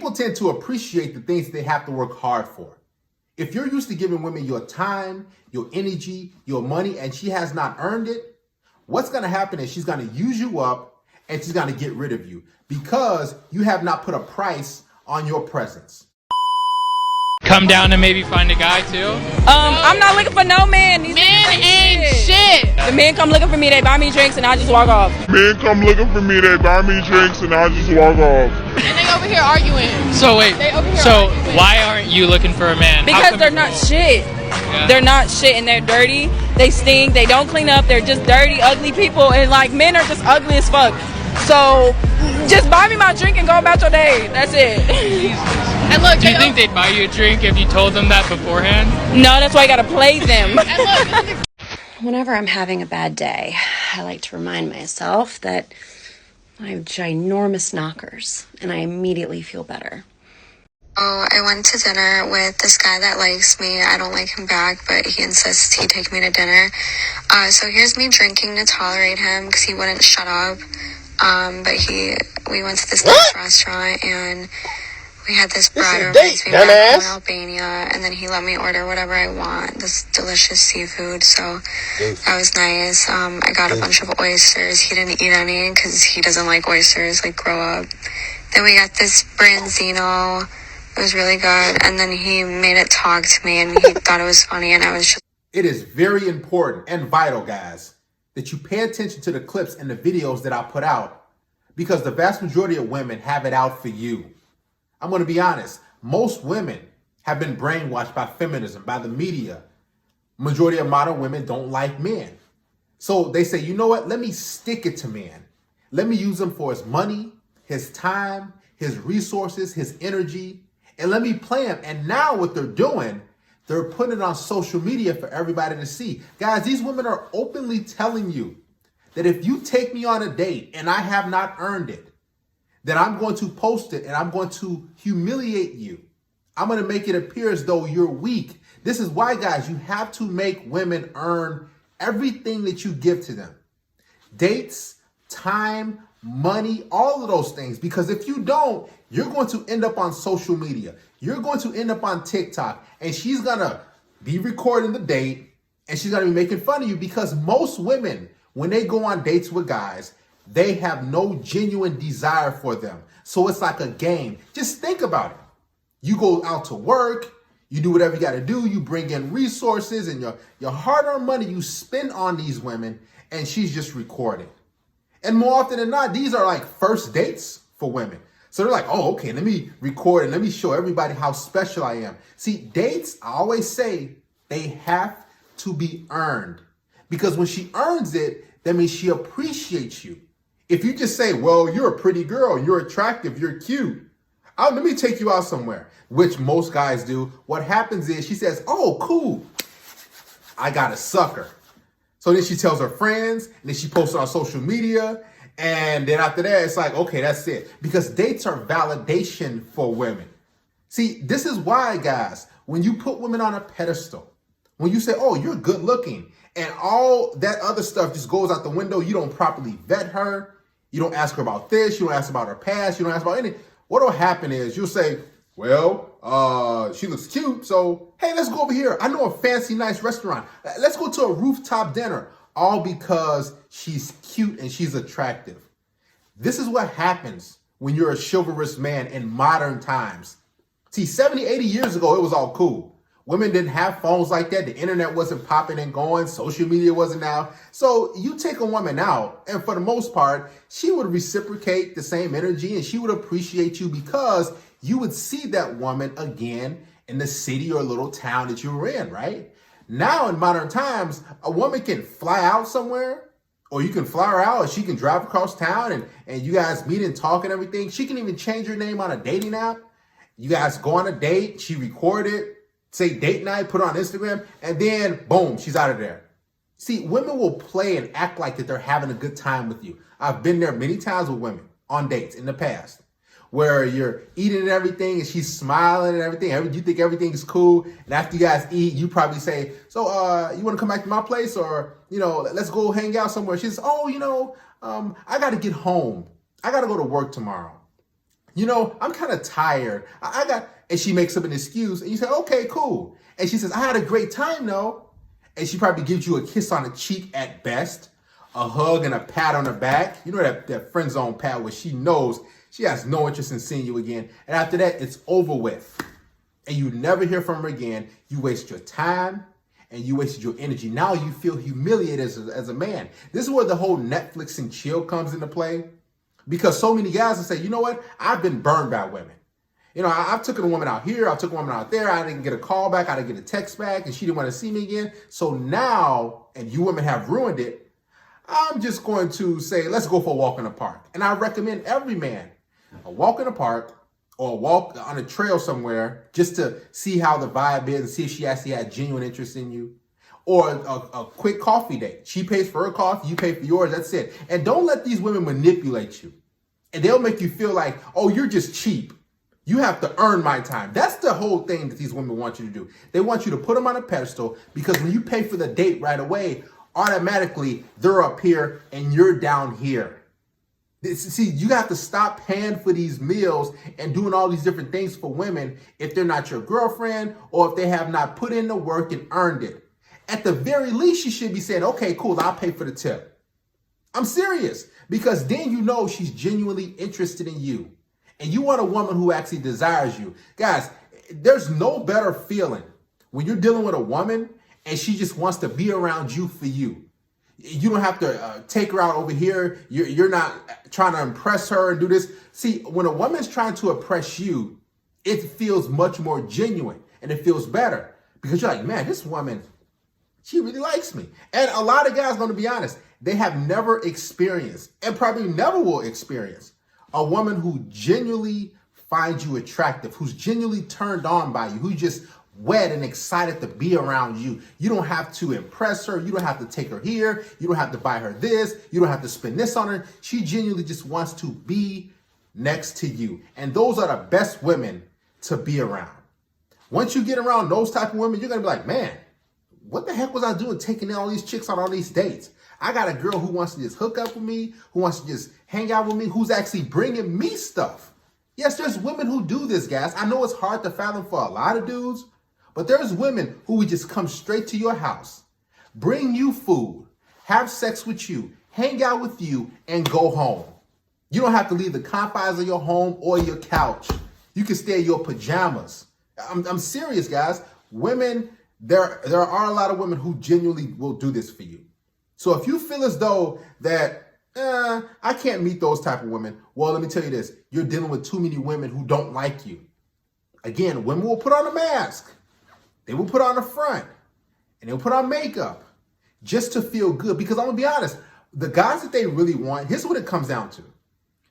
people tend to appreciate the things they have to work hard for. If you're used to giving women your time, your energy, your money, and she has not earned it, what's going to happen is she's going to use you up and she's going to get rid of you because you have not put a price on your presence. Come down and maybe find a guy too? I'm not looking for no man. These men ain't shit. The men come looking for me, they buy me drinks, and I just walk off. Men come looking for me, they buy me drinks, and I just walk off. And they over here arguing. So wait, so why aren't you looking for a man? Because they're not shit. Yeah. They're not shit, and they're dirty. They stink. They don't clean up. They're just dirty, ugly people, and like men are just ugly as fuck. So just buy me my drink and go about your day. That's it. And look, do you think they'd buy you a drink if you told them that beforehand? No, that's why you gotta play them. And look, whenever I'm having a bad day, I like to remind myself that I have ginormous knockers, and I immediately feel better. Oh, I went to dinner with this guy that likes me. I don't like him back, but he insists he take me to dinner. So here's me drinking to tolerate him because he wouldn't shut up. But we went to this nice restaurant and we had this bread reminds me back from Albania, and then he let me order whatever I want, this delicious seafood, so that was nice. I got a bunch of oysters. He didn't eat any because he doesn't like oysters, like grow up. Then we got this branzino. It was really good, and then he made it talk to me and he thought it was funny, and I was just... It is very important and vital, guys, that you pay attention to the clips and the videos that I put out, because the vast majority of women have it out for you. I'm going to be honest. Most women have been brainwashed by feminism, by the media. Majority of modern women don't like men. So they say, you know what? Let me stick it to men. Let me use him for his money, his time, his resources, his energy, and let me play him. And now what they're doing, they're putting it on social media for everybody to see. Guys, these women are openly telling you that if you take me on a date and I have not earned it, then I'm going to post it and I'm going to humiliate you. I'm going to make it appear as though you're weak. This is why, guys, you have to make women earn everything that you give to them. Dates, time, money, all of those things. Because if you don't, you're going to end up on social media. You're going to end up on TikTok, and she's going to be recording the date and she's going to be making fun of you, because most women, when they go on dates with guys, they have no genuine desire for them. So it's like a game. Just think about it. You go out to work, you do whatever you got to do, you bring in resources and your hard-earned money you spend on these women, and she's just recording. And more often than not, these are like first dates for women. So they're like, oh, okay, let me record and let me show everybody how special I am. See, dates, I always say, they have to be earned. Because when she earns it, that means she appreciates you. If you just say, well, you're a pretty girl, you're attractive, you're cute, let me take you out somewhere, which most guys do. What happens is she says, oh, cool, I got a sucker. So then she tells her friends, and then she posts it on social media. And then after that, it's like, okay, that's it. Because dates are validation for women. See, this is why, guys, when you put women on a pedestal, when you say, oh, you're good looking, and all that other stuff just goes out the window, you don't properly vet her, you don't ask her about this, you don't ask about her past, you don't ask about anything. What will happen is you'll say, well, she looks cute, so hey, let's go over here. I know a fancy, nice restaurant. Let's go to a rooftop dinner. All because she's cute and she's attractive. This is what happens when you're a chivalrous man in modern times. See, 70, 80 years ago, it was all cool. Women didn't have phones like that. The internet wasn't popping and going. Social media wasn't out. So you take a woman out, and for the most part, she would reciprocate the same energy and she would appreciate you because you would see that woman again in the city or little town that you were in, right? Now in modern times, a woman can fly out somewhere, or you can fly her out, or she can drive across town and you guys meet and talk and everything. She can even change her name on a dating app. You guys go on a date, she record it, say date night, put it on Instagram, and then boom, she's out of there. See, women will play and act like that they're having a good time with you. I've been there many times with women on dates in the past, where you're eating and everything and she's smiling and everything. You think everything is cool. And after you guys eat, you probably say, so you want to come back to my place, or, let's go hang out somewhere. She says, oh, I got to get home. I got to go to work tomorrow. you know, I'm kind of tired. And she makes up an excuse and you say, okay, cool. And she says, I had a great time though. And she probably gives you a kiss on the cheek at best, a hug and a pat on the back. You know, that friend zone pat where she knows she has no interest in seeing you again. And after that, it's over with. And you never hear from her again. You waste your time and you wasted your energy. Now you feel humiliated as a man. This is where the whole Netflix and chill comes into play. Because so many guys will say, you know what? I've been burned by women. You know, I've taken a woman out here. I've taken a woman out there. I didn't get a call back. I didn't get a text back. And she didn't want to see me again. So now, and you women have ruined it, I'm just going to say, let's go for a walk in the park. And I recommend every man a walk in the park or a walk on a trail somewhere just to see how the vibe is and see if she actually had genuine interest in you. Or a quick coffee date. She pays for her coffee, you pay for yours, that's it. And don't let these women manipulate you. And they'll make you feel like, oh, you're just cheap. You have to earn my time. That's the whole thing that these women want you to do. They want you to put them on a pedestal because when you pay for the date right away, automatically they're up here and you're down here. See, you have to stop paying for these meals and doing all these different things for women if they're not your girlfriend or if they have not put in the work and earned it. At the very least, you should be saying, okay, cool, I'll pay for the tip. I'm serious, because then you know she's genuinely interested in you. And you want a woman who actually desires you. Guys, there's no better feeling when you're dealing with a woman and she just wants to be around you for you. You don't have to take her out over here. You're not trying to impress her and do this. See, when a woman's trying to impress you, it feels much more genuine and it feels better because you're like, man, this woman, she really likes me. And a lot of guys, going to be honest, they have never experienced and probably never will experience a woman who genuinely finds you attractive, who's genuinely turned on by you, who's just wet and excited to be around you. You don't have to impress her. You don't have to take her here. You don't have to buy her this. You don't have to spend this on her. She genuinely just wants to be next to you. And those are the best women to be around. Once you get around those type of women, you're going to be like, man, what the heck was I doing taking all these chicks on all these dates? I got a girl who wants to just hook up with me, who wants to just hang out with me, who's actually bringing me stuff. Yes, there's women who do this, guys. I know it's hard to fathom for a lot of dudes, but there's women who would just come straight to your house, bring you food, have sex with you, hang out with you, and go home. You don't have to leave the confines of your home or your couch. You can stay in your pajamas. I'm serious, guys. Women, there are a lot of women who genuinely will do this for you. So if you feel as though that, I can't meet those type of women, well, let me tell you this. You're dealing with too many women who don't like you. Again, women will put on a mask. They will put on a front. And they'll put on makeup just to feel good. Because I'm going to be honest, the guys that they really want, here's what it comes down to.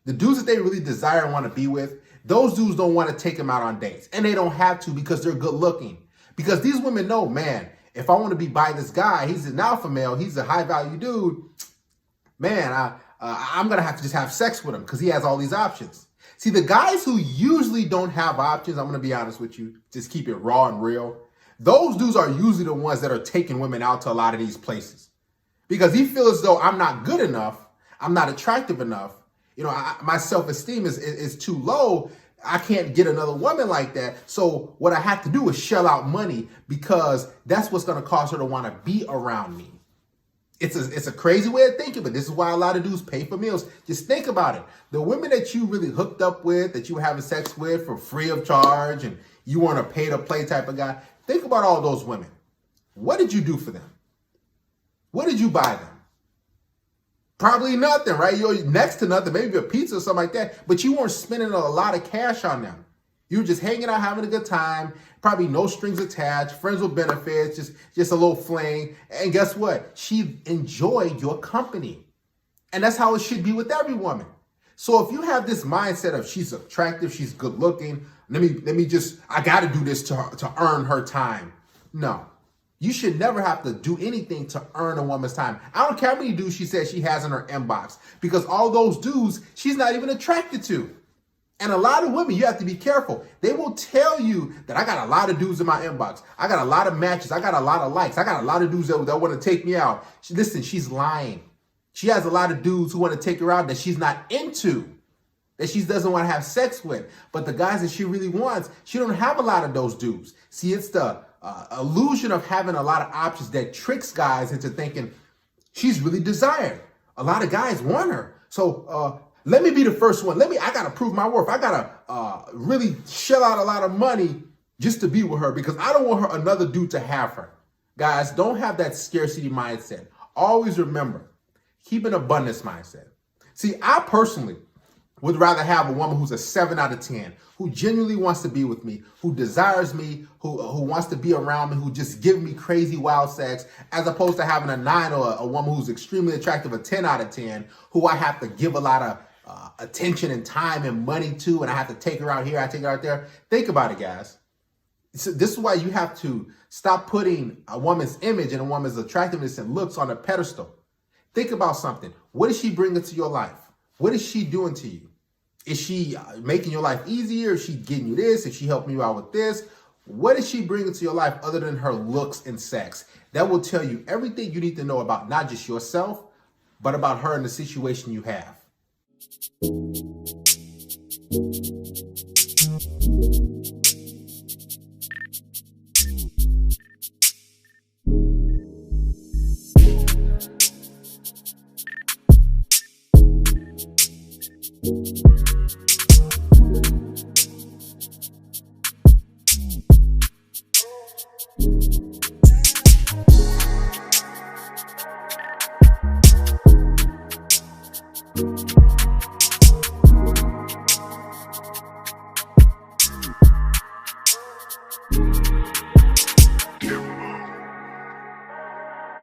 The dudes that they really desire and want to be with, those dudes don't want to take them out on dates. And they don't have to because they're good looking. Because these women know, man, if I want to be by this guy, he's an alpha male, he's a high value dude, man, I'm going to have to just have sex with him because he has all these options. See, the guys who usually don't have options, I'm going to be honest with you, just keep it raw and real. Those dudes are usually the ones that are taking women out to a lot of these places because he feels as though I'm not good enough. I'm not attractive enough. You know, my self-esteem is too low. I can't get another woman like that. So what I have to do is shell out money because that's what's going to cause her to want to be around me. It's a crazy way of thinking, but this is why a lot of dudes pay for meals. Just think about it. The women that you really hooked up with, that you were having sex with for free of charge, and you weren't a pay-to-play type of guy, think about all those women. What did you do for them? What did you buy them? Probably nothing, right? You're next to nothing, maybe a pizza or something like that, but you weren't spending a lot of cash on them. You were just hanging out, having a good time, probably no strings attached, friends with benefits, just a little fling. And guess what? She enjoyed your company. And that's how it should be with every woman. So if you have this mindset of she's attractive, she's good looking, let me just, I got to do this to earn her time. No. You should never have to do anything to earn a woman's time. I don't care how many dudes she says she has in her inbox because all those dudes she's not even attracted to. And a lot of women, you have to be careful. They will tell you that I got a lot of dudes in my inbox. I got a lot of matches. I got a lot of likes. I got a lot of dudes that want to take me out. Listen, she's lying. She has a lot of dudes who want to take her out that she's not into. that she doesn't want to have sex with. But the guys that she really wants, she don't have a lot of those dudes. See, it's the illusion of having a lot of options that tricks guys into thinking she's really desired. A lot of guys want her. So let me be the first one. I got to prove my worth. I got to really shell out a lot of money just to be with her because I don't want another dude to have her. Guys, don't have that scarcity mindset. Always remember, keep an abundance mindset. See, I personally would rather have a woman who's a 7 out of 10, who genuinely wants to be with me, who desires me, who wants to be around me, who just give me crazy wild sex, as opposed to having a 9 or a woman who's extremely attractive, a 10 out of 10, who I have to give a lot of attention and time and money to, and I have to take her out here, I take her out there. Think about it, guys. So this is why you have to stop putting a woman's image and a woman's attractiveness and looks on a pedestal. Think about something. What is she bringing to your life? What is she doing to you? Is she making your life easier? Is she getting you this? Is she helping you out with this? What is she bringing to your life other than her looks and sex? That will tell you everything you need to know about not just yourself, but about her and the situation you have.